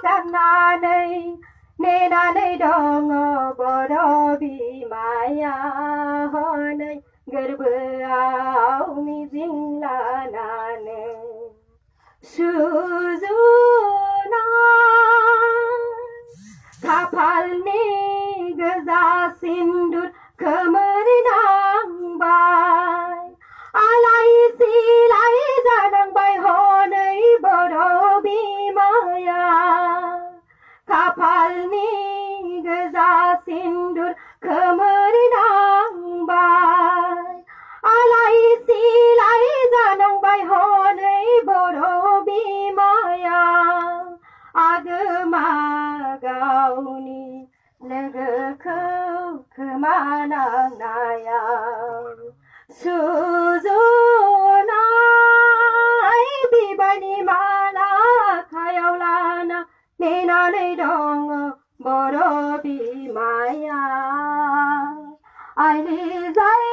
गाननानै नेनानै दङ बर' बिमाया हनै गोरबोआव मिजिं लानानै सुजुनाय खाफालनि गोजा सिन्दुर खोमोर नांबाय आलाय सिलाय जानांबाय हनै बर' बिमाया खाफालनि गोजा सिन्दुर खोमोर नांबाय आलाय सिलाय जानांबाय हनै बर' बिमाया आगोमा गावनि लोगोखौ खोमानांनायाव सुजुनाय बिबारनि माला आखायाव लाना नेनानै दङ बर' बिमाया आइलि जाय